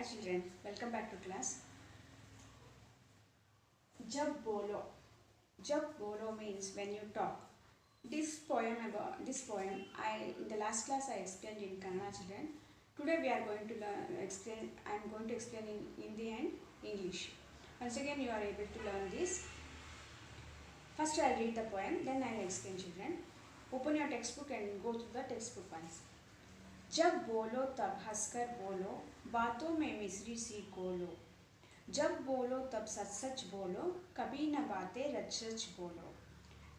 Hi children, welcome back to class. Jab bolo. Jab bolo means when you talk. This poem, I in the last class I explained in Kannada children. Today we are going to explain. I am going to explain in Hindi and English. Once again you are able to learn this. First I will read the poem, then I will explain children. Open your textbook and go through the textbook once. जब बोलो तब हंसकर बोलो, बातों में मिश्री सी घोलो. जब बोलो तब सच सच बोलो, कभी न बातें रच रच बोलो.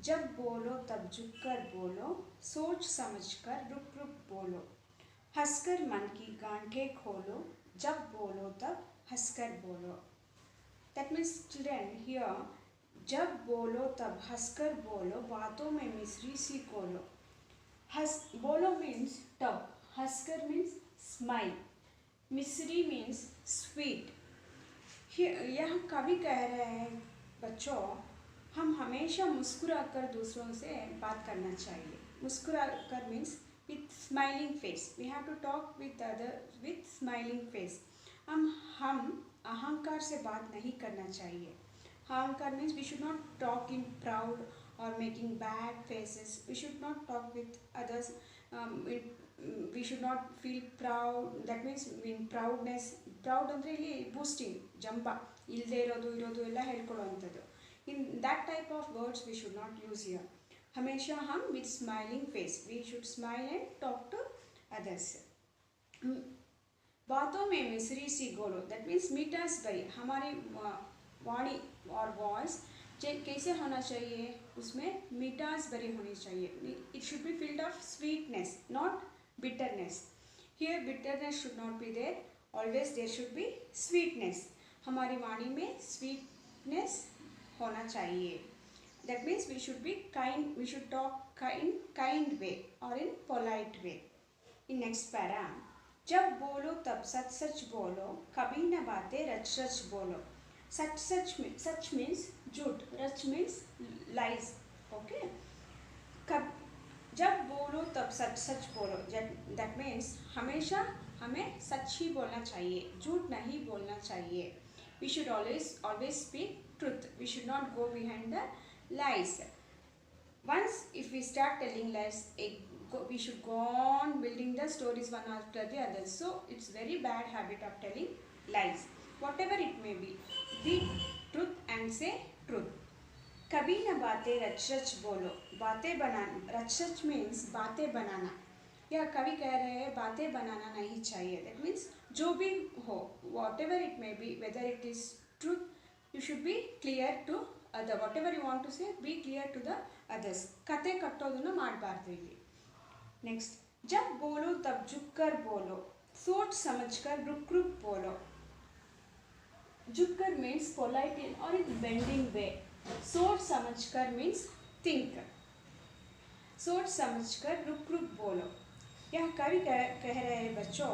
जब बोलो तब झुक कर बोलो, सोच समझ कर रुक रुक बोलो. हंसकर मन की गांठें खोलो, जब बोलो तब हंसकर बोलो. That means children here, जब बोलो तब हंसकर बोलो, बातों में मिश्री सी घोलो. Bolo means tub, Haskar means smile, मिश्री means sweet. यह कवि कह रहे हैं बच्चों, हम हमेशा मुस्कुराकर दूसरों से बात करना चाहिए. मुस्कुराकर means with smiling face. We have to talk with others with smiling face. हम अहंकार से बात नहीं करना चाहिए. अहंकार means we should not talk in proud or making bad faces. We should not talk with others. We should not feel proud. That means in proudness. Proud ಅಂದ್ರೆ ಇಲ್ಲಿ boosting, ಜಂಬ, ಇಲ್ಲದೆ ಇರೋದು ಎಲ್ಲ ಹೇಳ್ಕೊಳ್ಳುವಂಥದ್ದು. In that type of words we should not use here. हमेशा हम with smiling face. We should smile and talk to others. बातों में मिश्री सी घोलो. That means मीठास भरी. हमारी वाणी और वॉइस कैसे होना चाहिए, उसमें मिठास भरी होनी चाहिए. It should be filled of sweetness, not bitterness. Here bitterness should not be there. Always there should be sweetness. हमारी वाणी में स्वीटनेस होना चाहिए. That means we should be kind. We should talk in kind way और in polite way. In next para, जब बोलो तब सच सच बोलो, कभी न बातें रच रच बोलो. सच means झूठ, रच means lies. Okay. जब बोलो तब सच सच बोलो. That means हमेशा हमें सच ही बोलना चाहिए, झूठ नहीं बोलना चाहिए. We should always speak truth. We should not go behind the lies. Once if we start telling lies, we should go on building the stories one after the other. So it's very bad habit of telling lies. Whatever it may be truth and say truth. कभी न बातें रच रच बोलो. बातें बनाना, रच रच means बातें बनाना. या कवि कह रहे हैं बातें बनाना नहीं चाहिए. That means जो भी हो, whatever it may be, whether it is truth, you should be clear to other. Whatever you want to say, be clear to the others. ಕತೆ ಕಟ್ಟೋದನ್ನು ಮಾಡಬಾರ್ದು ಇಲ್ಲಿ. नेक्स्ट, जब बोलो तब झुक कर बोलो, सोच समझ कर रुक रुक बोलो. झुककर means polite in or in bending way. सोच समझकर means think. सोच समझकर रुक रुक बोलो. यह कवि कह रहे हैं बच्चों,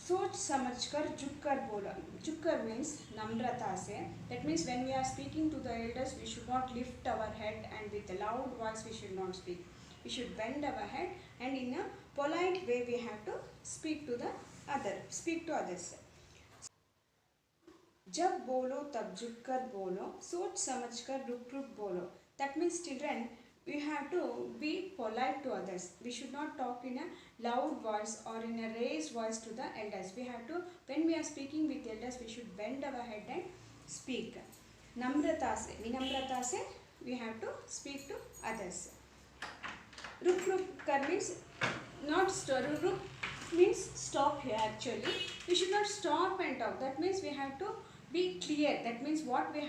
सोच समझकर झुककर बोलो. झुककर means नम्रता से. That means when we are speaking to the elders, we should not lift our head and with a loud voice we should not speak. We should bend our head and in a polite way we have to speak to others. जब बोलो तब झुककर बोलो, सोच समझकर रुक रुक बोलो. That means children, we have to be polite to others. We should not talk in a loud voice or in a raised voice to the elders. We have to, when we are speaking with elders, we should bend our head and speak. नम्रता से, विनम्रता से we have to speak to others. रुक रुक कर means not stop. रुक means stop here actually. We should not stop and talk. That means we have to be clear. That means what we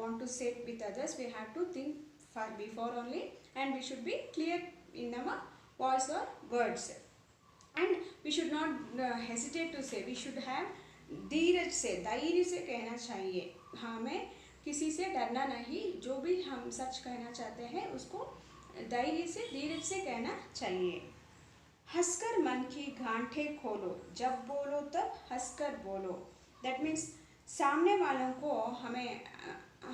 want to say with others, we have to think far before only, and we should be clear in our voice or words. And we should not hesitate to say. We should have धीरज से, धैर्य से कहना चाहिए. हमें किसी से डरना नहीं. जो भी हम सच कहना चाहते हैं उसको धैर्य से, धीरज से कहना चाहिए. हंसकर मन की गांठें खोलो, जब बोलो तब हंसकर बोलो. That means सामने वालों को हमें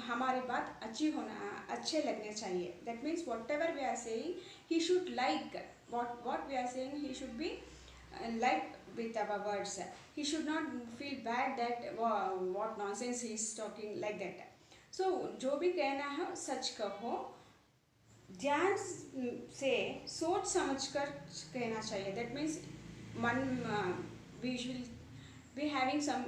हमारी बात अच्छे लगने चाहिए. That means whatever we are saying, he should like what we are saying. He should be like with our words. He should not feel bad that wow, what nonsense he is talking like that. So जो भी कहना है सच कहो, ध्यान से सोच समझकर कहना चाहिए. That means मन we will be having some,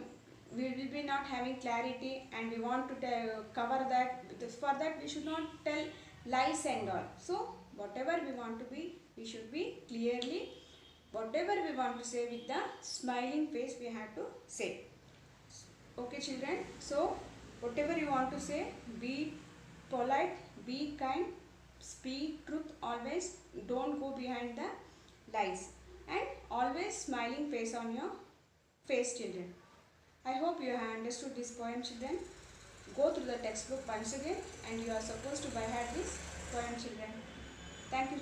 we will be not having clarity and we want to cover that. For that we should not tell lies and all. So whatever we want to be, we should be clearly, whatever we want to say with the smiling face we have to say. Okay children, so whatever you want to say, be polite, be kind, speak truth always, don't go behind the lies, and always smiling face on your face children. I hope you have understood this poem children. Go through the textbook once again and you are supposed to by heart this poem children. Thank you.